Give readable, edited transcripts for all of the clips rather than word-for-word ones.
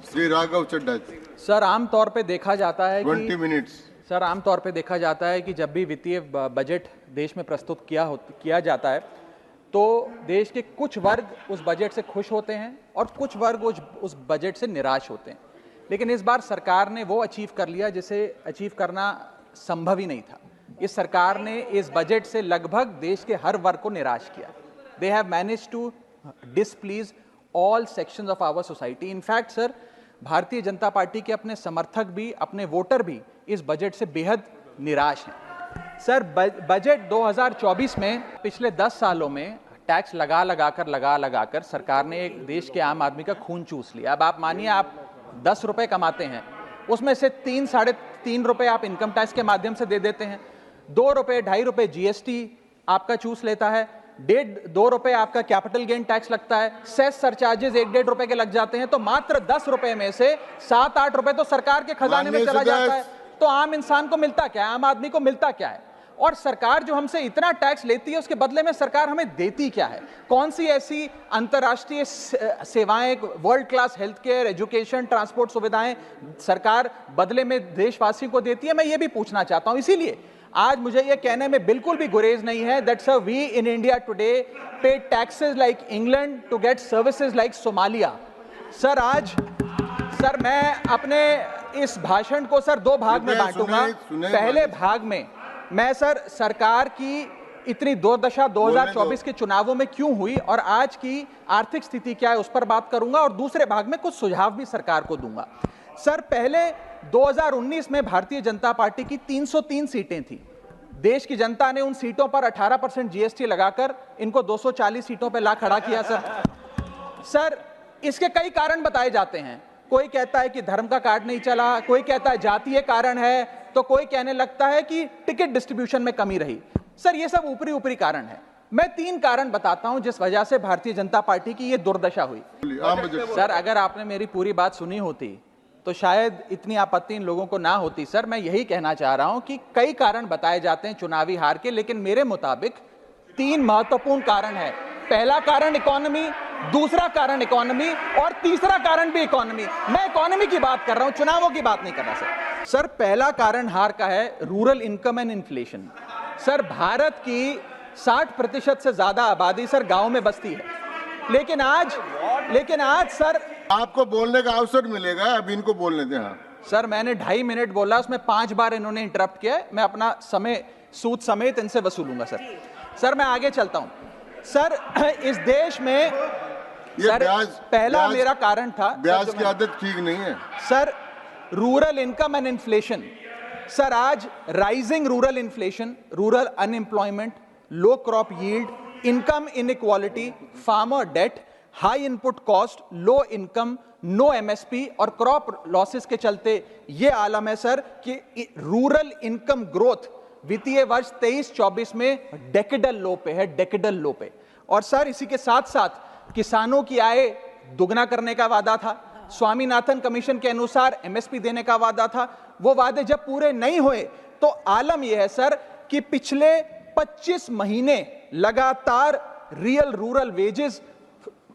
श्री राघव चड्ढा जी। Sir आमतौर पे देखा जाता है 20 मिनट्स। सर आमतौर पे देखा जाता है कि जब भी वित्तीय बजट देश में प्रस्तुत किया जाता है तो देश के कुछ वर्ग उस बजट से खुश होते हैं और कुछ वर्ग उस बजट से निराश होते हैं। लेकिन इस बार सरकार ने वो अचीव कर लिया जिसे अचीव करना संभव ही नहीं था। इस सरकार ने इस बजट से लगभग देश के हर वर्ग को निराश किया। They have managed to displease all sections of our society. In fact sir, Bharatiya Janata party के अपने समर्थक भी, अपने वोटर भी इस बजट से बेहद निराश हैं। सर बजट 2024 में पिछले 10 सालों में टैक्स लगा लगाकर सरकार ने एक देश के आम आदमी का खून चूस लिया। अब आप मानिए, आप 10 रुपए कमाते हैं, उसमें से 3 साढ़े 3 रुपए आप इनकम टैक्स के माध्यम से दे देते हैं, 2 रुपए 2.5 रुपए जीएसटी आपका चूस लेता है, 1.5-2 रुपए आपका कैपिटल गेन टैक्स लगता है, सेस सरचार्जेस 1-1.5 रुपए के लग जाते हैं, तो मात्र 10 रुपए में से 7-8 रुपए तो सरकार के खजाने में चला जाता है। तो आम इंसान को मिलता क्या है, आम आदमी को मिलता क्या है? और सरकार जो हमसे इतना टैक्स लेती है उसके बदले में सरकार हमें देती क्या है? कौन सी ऐसी अंतर्राष्ट्रीय सेवाएं, world class health care, education, transport सुविधाएं सरकार बदले में देशवासियों को देती है? मैं ये भी पूछना चाहता हूं। इसीलिए आज मुझे ये कहने में बिल्कुल भी गुरेज नहीं है that sir we in India today pay taxes like England to get services like Somalia. Sir मैं अपने इस भाषण को सर 2 भाग में बांटूंगा। पहले भाग में मैं सर सरकार की इतनी दुर्दशा 2024 के चुनावों में क्यों हुई और आज की आर्थिक स्थिति क्या है उस पर बात करूंगा, और दूसरे भाग में कुछ सुझाव भी सरकार को दूंगा। सर पहले 2019 में भारतीय जनता पार्टी की 303 सीटें थी। देश की जनता ने उन सीटों पर 18% जीएसटी लगाकर इनको 240 सीटों पर ला खड़ा किया। सर इसके कई कारण बताए जाते हैं। कोई कहता है कि धर्म का कार्ड नहीं चला, कोई कहता है जातीय कारण है, तो कोई कहने लगता है कि टिकट डिस्ट्रीब्यूशन में कमी रही। सर ये सब ऊपरी कारण है। मैं 3 कारण बताता हूं जिस वजह से भारतीय जनता पार्टी की ये दुर्दशा हुई। सर अगर आपने मेरी पूरी बात सुनी होती तो शायद इतनी आपत्ति इन लोगों को ना होती। सर मैं यही कहना चाह रहा हूं कि कई कारण बताए जाते हैं चुनावी हार के, लेकिन मेरे मुताबिक 3 महत्वपूर्ण कारण है। पहला कारण इकोनॉमी, दूसरा कारण इकोनॉमी और तीसरा कारण भी इकोनॉमी। मैं इकोनॉमी की बात कर रहा हूं, चुनावों की बात नहीं कर रहा। सर पहला कारण हार का है rural income and inflation. Sir Bharat की 60% से ज्यादा आबादी सर गांव में बसती है, लेकिन आज सर आपको बोलने का अवसर मिलेगा, अब इनको बोलने दें। हाँ सर मैंने 2.5 मिनट बोला, उसमें 5 बार इन्होंने इंटरप्ट किया है। मैं अपना समय सूद समेत इनसे वसूलूंगा। सर मैं आगे चलता हूं। सर इस देश में सर पहला मेरा कारण था, ब्याज की आदत ठीक नहीं है sir, rural income and inflation. Sir आज rising rural inflation, rural unemployment, low crop yield, income inequality, farmer debt, high input cost, low income, no MSP और क्रॉप लॉसेस के चलते ये आलम है सर कि रूरल इनकम ग्रोथ वित्तीय वर्ष 23-24 में डेकेडल लो पे। और सर इसी के साथ साथ किसानों की आय दुगना करने का वादा था। स्वामीनाथन कमीशन के अनुसार एमएसपी देने का वादा था। वो वादे जब पूरे नहीं हुए तो आलम यह है सर कि पिछले 25 महीने लगातार रियल रूरल वेजेस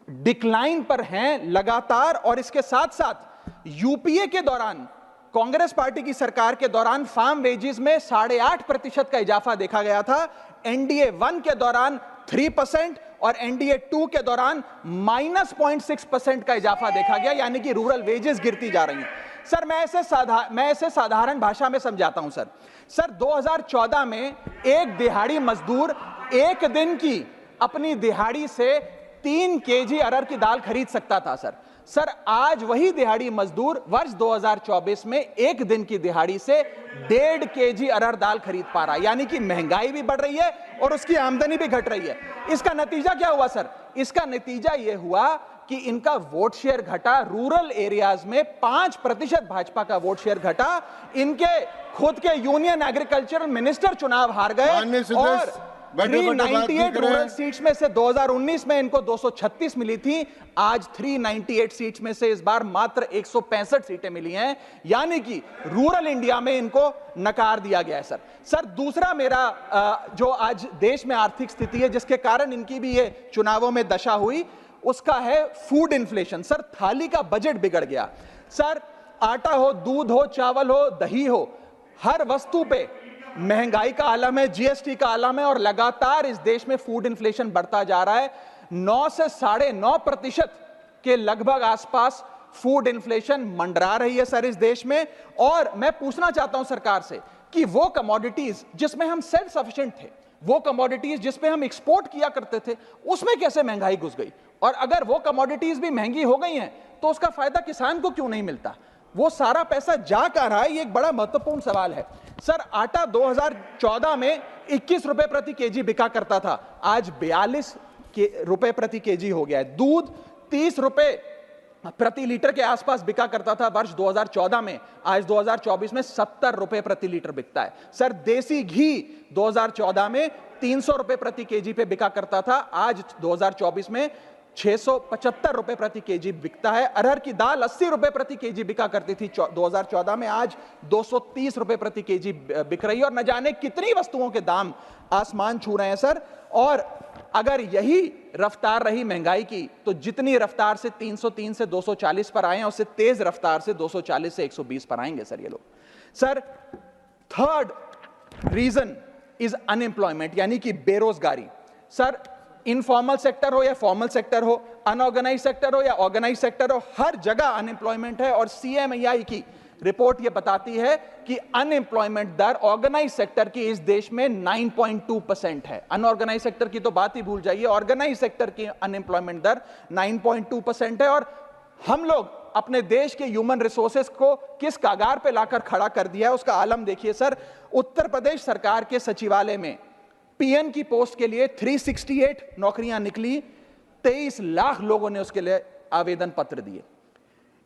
डिक्लाइन पर हैं लगातार। और इसके साथ साथ यूपीए के दौरान, कांग्रेस पार्टी की सरकार के दौरान फार्म वेजेस में 8.5% का इजाफा देखा गया था। एनडीए 1 के दौरान 3% और एनडीए 2 के दौरान -0.6% का इजाफा देखा गया, यानी कि रूरल वेजेस गिरती जा रही हैं। सर मैं ऐसे साधारण भाषा में समझाता हूं। सर 2014 में एक दिहाड़ी मजदूर एक दिन की अपनी दिहाड़ी से 3 केजी अरहर की दाल खरीद सकता था। सर आज वही दिहाड़ी मजदूर वर्ष 2024 में एक दिन की दिहाड़ी से 1.5 केजी अरहर दाल खरीद पा रहा है, यानी कि महंगाई भी बढ़ रही है और उसकी आमदनी भी घट रही है। इसका नतीजा क्या हुआ सर? इसका नतीजा यह हुआ कि इनका वोट शेयर घटा। रूरल एरियाज में 5% भाजपा का वोट शेयर घटा। इनके खुद के यूनियन एग्रीकल्चरल मिनिस्टर चुनाव हार गए और 398 रूरल सीट्स में से 2019 में इनको 236 मिली थी, आज 398 सीट्स में से इस बार मात्र 165 सीटें मिली हैं, यानी कि रूरल इंडिया में इनको नकार दिया गया है। सर दूसरा मेरा जो आज देश में आर्थिक स्थिति है जिसके कारण इनकी भी ये चुनावों में दशा हुई, उसका है फूड इन्फ्लेशन। सर थाली का बजट बिगड़ गया। सर आटा हो, दूध हो, चावल हो, दही हो, हर वस्तु पे महंगाई का आलम है, जीएसटी का आलम है और लगातार इस देश में फूड इन्फ्लेशन बढ़ता जा रहा है। 9 से 9.5% के लगभग आसपास फूड इन्फ्लेशन मंडरा रही है सर इस देश में। और मैं पूछना चाहता हूं सरकार से कि वो कमोडिटीज जिसमें हम सेल्फ सफिशिएंट थे, वो कमोडिटीज जिस पे हम एक्सपोर्ट किया करते थे, उसमें कैसे महंगाई घुस गई? और अगर वो कमोडिटीज भी महंगी हो गई हैं तो उसका फायदा किसान को क्यों नहीं मिलता? वो सारा पैसा जा कहां रहा है? ये एक बड़ा महत्वपूर्ण सवाल है सर। आटा 2014 में 21 रुपए प्रति केजी बिका करता था, आज 42 रुपए प्रति केजी हो गया है। दूध 30 रुपए प्रति लीटर के आसपास बिका करता था वर्ष 2014 में, आज 2024 में 70 रुपए प्रति लीटर बिकता है। सर देसी घी 2014 में 300 रुपए प्रति केजी पे बिका करता था, आज 2024 में 675 रुपए प्रति केजी बिकता है। अरहर की दाल 80 रुपए प्रति केजी बिका करती थी 2014 में, आज 230 रुपए प्रति केजी बिक रही है। और न जाने कितनी वस्तुओं के दाम आसमान छू रहे हैं सर। और अगर यही रफ्तार रही महंगाई की तो जितनी रफ्तार से 303 से 240 पर आए हैं, उससे तेज रफ्तार से 240 से 120 पर आएंगे सर ये लोग। Sir third reason is unemployment, यानी कि बेरोजगारी। सर इनफॉर्मल सेक्टर हो या फॉर्मल सेक्टर हो, अनऑर्गेनाइज सेक्टर हो या ऑर्गेनाइज सेक्टर हो, हर जगह अनएम्प्लॉयमेंट है। और सीएमआई की रिपोर्ट यह बताती है कि अनएम्प्लॉयमेंट दर ऑर्गेनाइज सेक्टर की इस देश में 9.2% है। अनऑर्गेनाइज सेक्टर की तो बात ही भूल जाइए, ऑर्गेनाइज सेक्टर की अनएम्प्लॉयमेंट दर 9.2% है। और हम लोग अपने देश के ह्यूमन रिसोर्सेज को किस कगार पे लाकर खड़ा कर दिया है उसका आलम देखिए सर। उत्तर प्रदेश सरकार के सचिवालय में पीएन की पोस्ट के लिए 368 नौकरियां निकली, 23 लाख लोगों ने उसके लिए आवेदन पत्र दिए।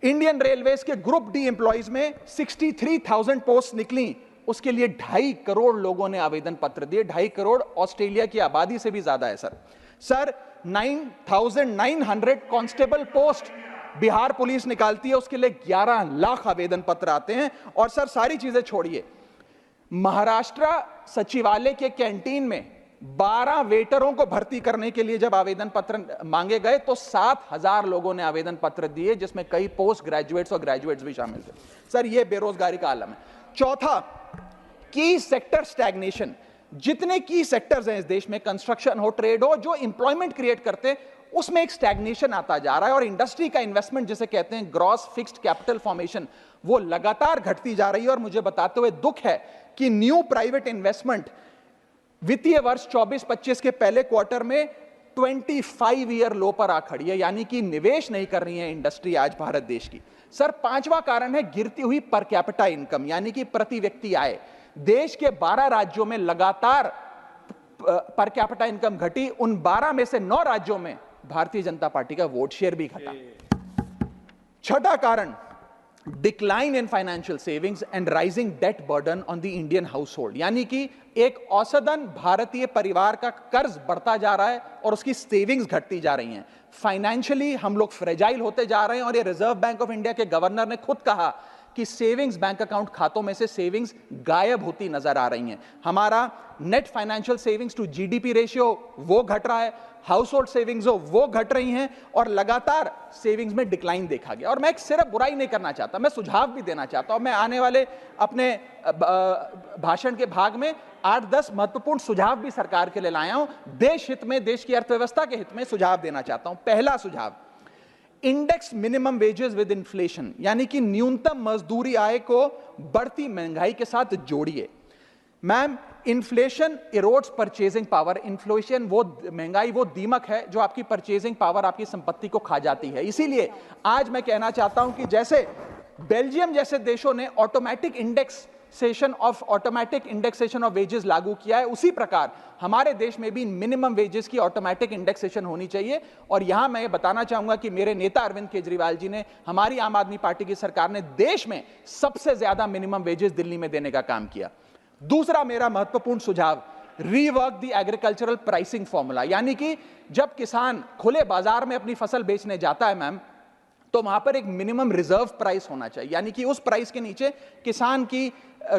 इंडियन रेलवेज के ग्रुप डी एम्प्लॉइज में 63,000 पोस्ट निकली, उसके लिए 2.5 करोड़ लोगों ने आवेदन पत्र दिए। 2.5 करोड़ ऑस्ट्रेलिया की आबादी से भी ज्यादा है sir. Sir 9,900 constable post Bihar police निकालती है, उसके लिए 11 लाख आवेदन पत्र आते हैं। और सर सारी चीजें छोड़िए, महाराष्ट्र सचिवालय के कैंटीन में 12 वेटरों को भर्ती करने के लिए जब आवेदन पत्र मांगे गए तो 7,000 लोगों ने आवेदन पत्र दिए, जिसमें कई पोस्ट ग्रेजुएट्स और ग्रेजुएट्स भी शामिल थे। सर ये बेरोजगारी का आलम है। चौथा, की सेक्टर स्टैग्नेशन। जितने की सेक्टर्स हैं इस देश में, कंस्ट्रक्शन हो, ट्रेड हो, जो इंप्लॉयमेंट क्रिएट करते हैं, उसमें एक स्टैग्नेशन आता जा रहा है। और इंडस्ट्री का इन्वेस्टमेंट जिसे कहते हैं ग्रॉस फिक्स्ड कैपिटल फॉर्मेशन, वो लगातार घटती जा रही है। और मुझे बताते हुए दुख है कि न्यू प्राइवेट इन्वेस्टमेंट वित्तीय वर्ष 24-25 के पहले क्वार्टर में 25 ईयर लो पर आ खड़ी है, यानी कि निवेश नहीं कर रही है इंडस्ट्री आज भारत देश की। सर पांचवा कारण है गिरती हुई पर कैपिटा इनकम, यानी कि प्रति व्यक्ति आय। देश के 12 राज्यों में लगातार पर कैपिटा इनकम घटी, उन 12 में से 9 राज्यों में भारतीय जनता पार्टी का वोट शेयर भी घटा। छठा कारण, decline in financial savings and rising debt burden on the Indian household, यानी कि एक औसतन भारतीय परिवार का कर्ज बढ़ता जा रहा है और उसकी सेविंग्स घटती जा रही हैं। फाइनेंशियली हम लोग फ्रेजाइल होते जा रहे हैं। और ये रिजर्व बैंक ऑफ इंडिया के गवर्नर ने खुद कहा कि सेविंग्स बैंक अकाउंट खातों में से सेविंग्स गायब होती नजर आ रही हैं। हमारा net financial savings to GDP ratio वो घट रहा है, हाउस होल्ड सेविंग्स हो वो घट रही हैं, और लगातार सेविंग्स में डिक्लाइन देखा गया। और मैं सिर्फ बुराई नहीं करना चाहता, मैं सुझाव भी देना चाहता हूं। मैं आने वाले अपने भाषण के भाग में 8-10 महत्वपूर्ण सुझाव भी सरकार के लिए लाया हूं। देश हित में, देश की अर्थव्यवस्था के हित में सुझाव देना चाहता हूं। पहला सुझाव, index minimum wages with inflation, यानी कि न्यूनतम मजदूरी आय को बढ़ती महंगाई के साथ जोड़िए। Ma'am, inflation erodes purchasing power. Inflation वो महंगाई वो दीमक है जो आपकी परचेजिंग पावर, आपकी संपत्ति को खा जाती है। इसीलिए आज मैं कहना चाहता हूं कि जैसे बेल्जियम जैसे देशों ने ऑटोमेटिक इंडेक्सेशन ऑफ वेजेस लागू किया है, उसी प्रकार हमारे देश में भी मिनिमम वेजेस की ऑटोमेटिक इंडेक्सेशन होनी चाहिए। और यहां मैं बताना चाहूंगा कि मेरे नेता अरविंद केजरीवाल जी ने, हमारी आम आदमी पार्टी की सरकार ने देश में सबसे ज्यादा मिनिमम वेजेस दिल्ली में देने का काम किया। दूसरा मेरा महत्वपूर्ण सुझाव, rework the agricultural pricing formula, यानी कि जब किसान खुले बाजार में अपनी फसल बेचने जाता है मैम, तो वहां पर एक मिनिमम रिजर्व प्राइस होना चाहिए, यानी कि उस प्राइस के नीचे किसान की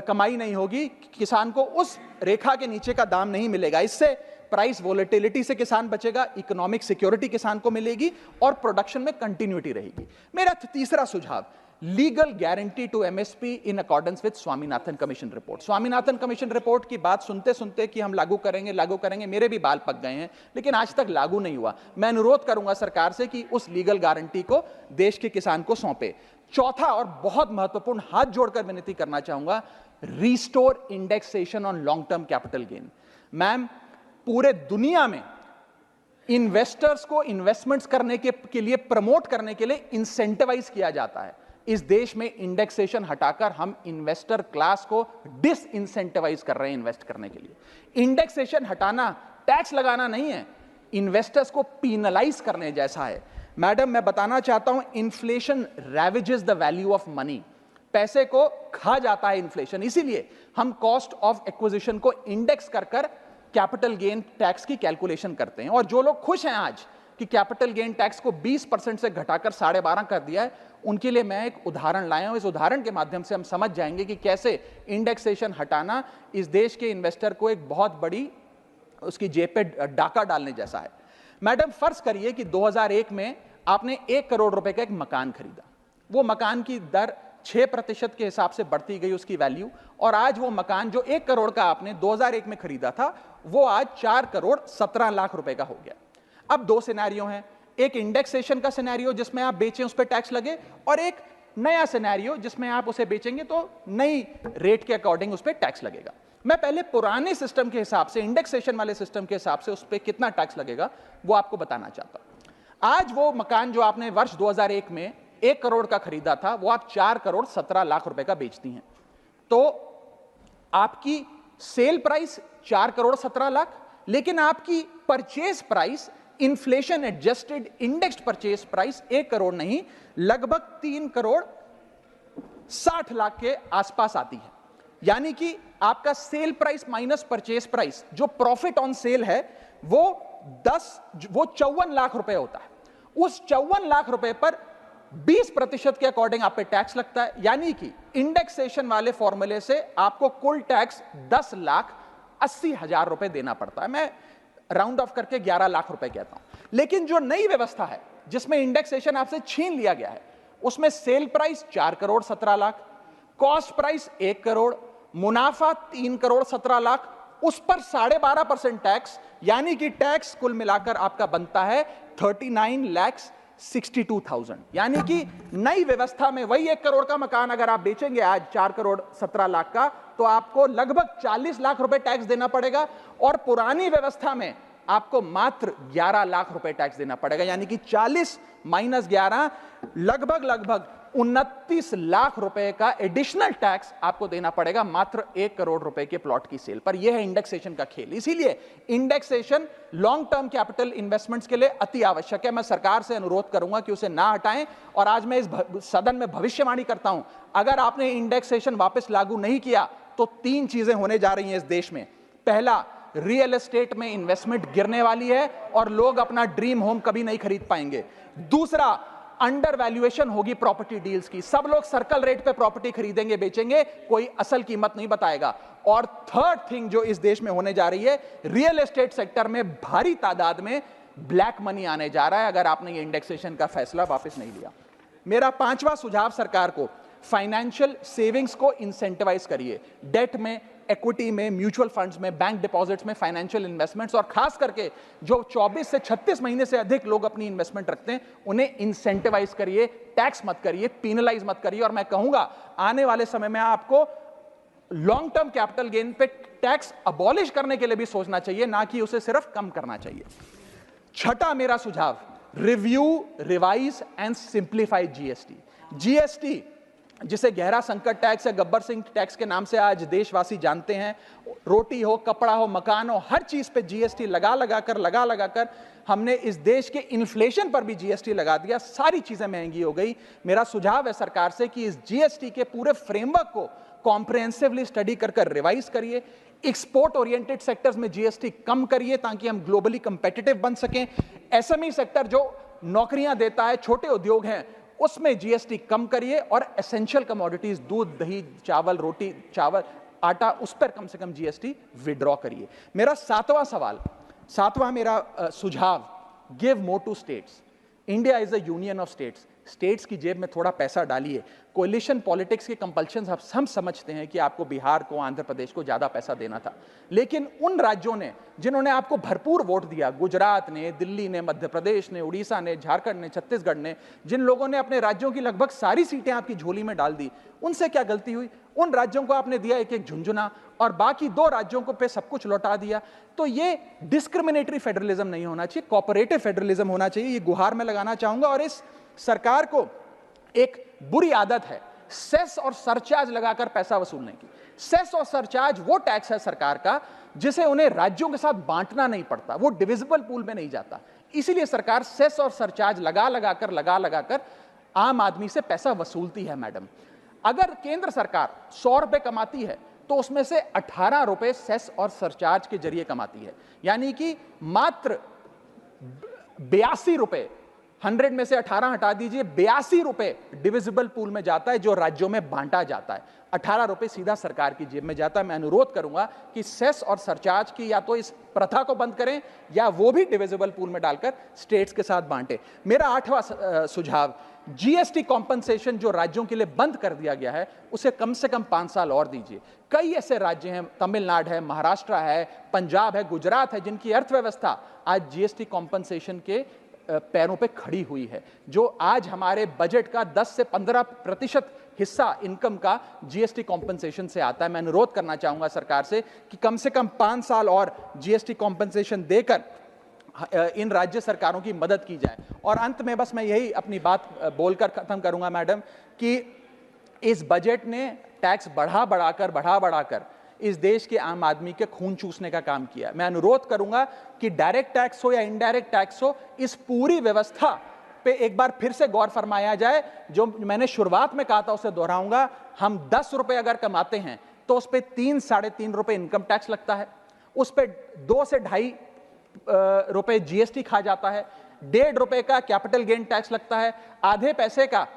कमाई नहीं होगी, किसान को उस रेखा के नीचे का दाम नहीं मिलेगा। इससे प्राइस वोलेटिलिटी से किसान बचेगा, इकोनॉमिक सिक्योरिटी किसान को मिलेगी और प्रोडक्शन में कंटिन्यूटी रहेगी। मेरा तीसरा सुझाव, legal guarantee to MSP in accordance with Swaminathan commission report. Swaminathan commission report की बात सुनते सुनते कि हम लागू करेंगे, मेरे भी बाल पक गए हैं, लेकिन आज तक लागू नहीं हुआ। मैं अनुरोध करूंगा सरकार से कि उस लीगल गारंटी को देश के किसान को सौंपे। चौथा और बहुत महत्वपूर्ण, हाथ जोड़कर विनती करना चाहूंगा, restore indexation on long term capital gain. Ma'am, पूरे दुनिया में इन्वेस्टर्स को इन्वेस्टमेंट्स करने के लिए, प्रमोट करने के लिए इंसेंटिवाइज किया जाता है। इस देश में इंडेक्सेशन हटाकर हम इन्वेस्टर क्लास को डिसइंसेंटिवाइज कर रहे हैं इन्वेस्ट करने के लिए। इंडेक्सेशन हटाना टैक्स लगाना नहीं है, इन्वेस्टर्स को पीनलाइज करने जैसा है। मैडम, मैं बताना चाहता हूं, inflation ravages the value of money. पैसे को खा जाता है इन्फ्लेशन, इसीलिए हम कॉस्ट ऑफ एक्विजिशन को इंडेक्स कर कैपिटल गेन टैक्स की कैलकुलेशन करते हैं। और जो लोग खुश हैं आज कि कैपिटल गेन टैक्स को 20% से घटाकर 12.5 कर दिया है, उनके लिए मैं एक उदाहरण लाया हूं। इस उदाहरण के माध्यम से हम समझ जाएंगे कि कैसे इंडेक्सेशन हटाना इस देश के इन्वेस्टर को एक बहुत बड़ी उसकी जेब पे डाका डालने जैसा है। मैडम, फर्ज करिए कि 2001 में आपने 1 करोड़ रुपए का एक मकान खरीदा। वो मकान की दर 6% के हिसाब से बढ़ती गई उसकी वैल्यू, और आज वो मकान जो 1 करोड़ का आपने 2001 में खरीदा था, वो आज 4 करोड़ 17 लाख रुपए का हो गया। अब 2 सिनेरियो हैं, एक इंडेक्सेशन का सिनेरियो जिसमें आप बेचें उस पर टैक्स लगे, और एक नया सिनेरियो जिसमें आप उसे बेचेंगे तो नई रेट के अकॉर्डिंग उस पर टैक्स लगेगा। मैं पहले पुराने सिस्टम के हिसाब से, इंडेक्सेशन वाले सिस्टम के हिसाब से उस पर कितना टैक्स लगेगा वो आपको बताना चाहता हूं। आज वो मकान जो आपने वर्ष 2001 में 1 करोड़ का खरीदा था, वो आप 4 करोड़ 17 लाख रुपए का बेचती हैं, तो आपकी सेल प्राइस 4 करोड़ 17 लाख, लेकिन आपकी purchase price, inflation adjusted indexed purchase price 1 crore नहीं, लगभग 3 करोड़ 60 लाख के आसपास आती है। यानी कि आपका sale price minus purchase price, जो प्रॉफिट ऑन सेल है, वो 54 लाख रुपए होता है। उस 54 लाख रुपए पर 20% के अकॉर्डिंग आप पे टैक्स लगता है। यानी कि इंडेक्सेशन वाले फॉर्मूले से आपको कुल टैक्स 10,80,000 रुपए देना पड़ता है। मैं राउंड ऑफ करके 11 लाख रुपए कहता हूं। लेकिन जो नई व्यवस्था है जिसमें इंडेक्सेशन आपसे छीन लिया गया है, उसमें sale price 4 crore 17 lakh, cost price 1 crore, मुनाफा 3 करोड़ 17 लाख, उस पर 12.5% टैक्स, यानी कि टैक्स कुल मिलाकर आपका बनता है 39,62,000। यानी कि नई व्यवस्था में वही 1 करोड़ का मकान अगर आप बेचेंगे आज 4 करोड़ 17 लाख का, तो आपको लगभग 40 लाख रुपए टैक्स देना पड़ेगा, और पुरानी व्यवस्था में आपको मात्र 11 लाख रुपए टैक्स देना पड़ेगा। यानी कि 40 माइनस 11 लगभग 29 लाख रुपए का एडिशनल टैक्स आपको देना पड़ेगा मात्र 1 करोड़ रुपए के प्लॉट की सेल पर। यह है इंडेक्सेशन का खेल। इसीलिए indexation long term capital investments के लिए अति आवश्यक है। मैं सरकार से अनुरोध करूंगा कि उसे ना हटाएं, और आज मैं इस सदन में भविष्यवाणी करता हूं, अगर आपने इंडेक्सेशन वापस लागू नहीं किया तो 3 चीजें होने जा रही हैं इस देश में। पहला, रियल एस्टेट में इन्वेस्टमेंट गिरने वाली है और लोग अपना ड्रीम होम कभी नहीं खरीद पाएंगे। दूसरा, अंडर वैल्यूएशन होगी प्रॉपर्टी डील्स की, सब लोग सर्कल रेट पे प्रॉपर्टी खरीदेंगे बेचेंगे, कोई असल कीमत नहीं बताएगा। और थर्ड थिंग जो इस देश में होने जा रही है, रियल एस्टेट सेक्टर में भारी तादाद में ब्लैक मनी आने जा रहा है अगर आपने ये इंडेक्सेशन का फैसला वापस नहीं लिया। मेरा 5वां सुझाव सरकार को, फाइनेंशियल सेविंग्स को इंसेंटिवाइज करिए। डेट में, इक्विटी में, म्यूचुअल फंड्स में, बैंक डिपॉजिट्स में, फाइनेंशियल इन्वेस्टमेंट्स, और खास करके जो 24 से 36 महीने से अधिक लोग अपनी इन्वेस्टमेंट रखते हैं, उन्हें इंसेंटिवाइज करिए, टैक्स मत करिए, पीनलाइज मत करिए। और मैं कहूंगा आने वाले समय में आपको लॉन्ग टर्म कैपिटल गेन पे टैक्स अबॉलिश करने के लिए भी सोचना चाहिए, ना कि उसे सिर्फ कम करना चाहिए। छठा मेरा सुझाव, review, revise and simplify GST. GST जिसे गहरा संकट टैक्स या गब्बर सिंह टैक्स के नाम से आज देशवासी जानते हैं, रोटी हो, कपड़ा हो, मकान हो, हर चीज पे जीएसटी लगा लगा कर हमने इस देश के इन्फ्लेशन पर भी जीएसटी लगा दिया, सारी चीजें महंगी हो गई। मेरा सुझाव है सरकार से कि इस जीएसटी के पूरे फ्रेमवर्क को कॉम्प्रिहेंसिवली स्टडी कर रिवाइज करिए। एक्सपोर्ट ओरिएंटेड सेक्टर्स में जीएसटी कम करिए ताकि हम ग्लोबली कंपेटिटिव बन सकें। एसएमई सेक्टर जो नौकरियां देता है, छोटे उद्योग हैं, उसमें जीएसटी कम करिए, और एसेंशियल कमोडिटीज, दूध, दही, चावल, रोटी, चावल, आटा, उस पर कम से कम जीएसटी विड्रॉ करिए। मेरा 7वां मेरा सुझाव, give more to states. India is a union of states. States की जेब में थोड़ा पैसा डालिए। कोलिशन पॉलिटिक्स के कंपल्शन हम समझते हैं कि आपको बिहार को, आंध्र प्रदेश को ज्यादा पैसा देना था, लेकिन उन राज्यों ने जिन्होंने आपको भरपूर वोट दिया, गुजरात ने, दिल्ली ने, मध्य प्रदेश ने, उड़ीसा ने, झारखंड ने, छत्तीसगढ़ ने, जिन लोगों ने अपने राज्यों की लगभग सारी सीटें आपकी झोली में डाल दी, उनसे क्या गलती हुई? उन राज्यों को आपने दिया एक एक झुंझुना और बाकी 2 राज्यों को पे सब कुछ लौटा दिया। तो ये डिस्क्रिमिनेटरी फेडरलिज्म नहीं होना चाहिए, कोऑपरेटिव फेडरलिज्म होना चाहिए। ये गुहार में लगाना चाहूंगा। और इस सरकार को एक बुरी आदत है सेस और सरचार्ज लगाकर पैसा वसूलने की। सेस और सरचार्ज वो टैक्स है सरकार का जिसे उन्हें राज्यों के साथ बांटना नहीं पड़ता, वो डिविजिबल पूल में नहीं जाता। इसीलिए सरकार सेस और सरचार्ज लगा लगाकर आम आदमी से पैसा वसूलती है। मैडम, अगर केंद्र सरकार 100 रुपए कमाती है तो उसमें से 18 रुपए सेस और सरचार्ज के जरिए कमाती है, यानी कि मात्र 82 रुपए, 100 में से 18 हटा दीजिए, 82 रुपए डिविजिबल पूल में जाता है जो राज्यों में बांटा जाता है। 18 रुपए सीधा सरकार की जेब में जाता है। मैं अनुरोध करूंगा कि सेस और सरचार्ज की या तो इस प्रथा को बंद करें या वो भी डिविजिबल पूल में डालकर स्टेट्स के साथ बांटे। मेरा 8वां सुझाव, जीएसटी कॉम्पनसेशन जो राज्यों के लिए बंद कर दिया गया है उसे कम से कम 5 साल और दीजिए। कई ऐसे राज्य हैं, तमिलनाडु है, महाराष्ट्र है, पंजाब है, गुजरात है, जिनकी अर्थव्यवस्था आज जीएसटी कॉम्पनसेशन के पैरों पे खड़ी हुई है, जो आज हमारे बजट का 10 से 15% हिस्सा इनकम का जीएसटी कॉम्पनसेशन से आता है। मैं अनुरोध करना चाहूंगा सरकार से कि कम से कम 5 साल और जीएसटी कॉम्पनसेशन देकर इन राज्य सरकारों की मदद की जाए। और अंत में बस मैं यही अपनी बात बोलकर खत्म करूंगा मैडम, कि इस बजट ने टैक्स बढ़ा बढ़ाकर इस देश के आम आदमी के खून चूसने का काम किया। मैं अनुरोध करूंगा कि डायरेक्ट टैक्स हो या इनडायरेक्ट टैक्स हो, इस पूरी व्यवस्था पे एक बार फिर से गौर फरमाया जाए। जो मैंने शुरुआत में कहा था उसे दोहराऊंगा, हम 10 रुपए अगर कमाते हैं तो उस पे 3-3.5 रुपए इनकम टैक्स लगता है, उस पे 2 से 2.5 रुपए जीएसटी खा जाता है, 1.5 रुपए का कैपिटल गेन टैक्स लगता है, आधे पैसे का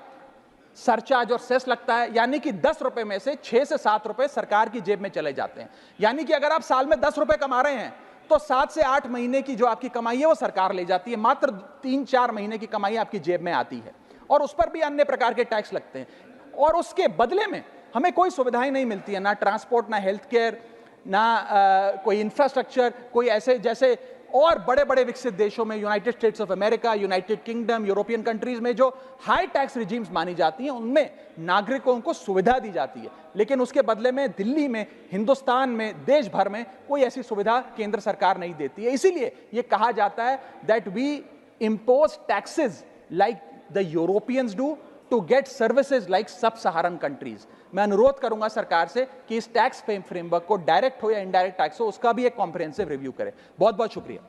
सरचार्ज और सेस लगता है, यानी कि 10 रुपए में से 6 से 7 रुपए सरकार की जेब में चले जाते हैं। यानी कि अगर आप साल में 10 रुपए कमा रहे हैं तो 7 से 8 महीने की जो आपकी कमाई है वो सरकार ले जाती है, मात्र 3-4 महीने की कमाई आपकी जेब में आती है और उस पर भी अन्य प्रकार के टैक्स लगते हैं। और उसके बदले में हमें कोई सुविधाएं नहीं मिलती है, ना ट्रांसपोर्ट, ना हेल्थ केयर, ना कोई इंफ्रास्ट्रक्चर, कोई ऐसे जैसे और बड़े बड़े विकसित देशों में, United states of America, United kingdom, European countries में जो हाई टैक्स रिजीम्स मानी जाती हैं उनमें नागरिकों को सुविधा दी जाती है, लेकिन उसके बदले में दिल्ली में, हिंदुस्तान में, देश भर में कोई ऐसी सुविधा केंद्र सरकार नहीं देती है। इसीलिए यह कहा जाता है that we impose taxes like the Europeans do to get services like sub Saharan countries. मैं अनुरोध करूंगा सरकार से कि इस टैक्स फ्रेमवर्क को डायरेक्ट हो या इनडायरेक्ट टैक्स हो उसका भी एक कॉम्प्रिहेंसिव रिव्यू करे। बहुत बहुत शुक्रिया।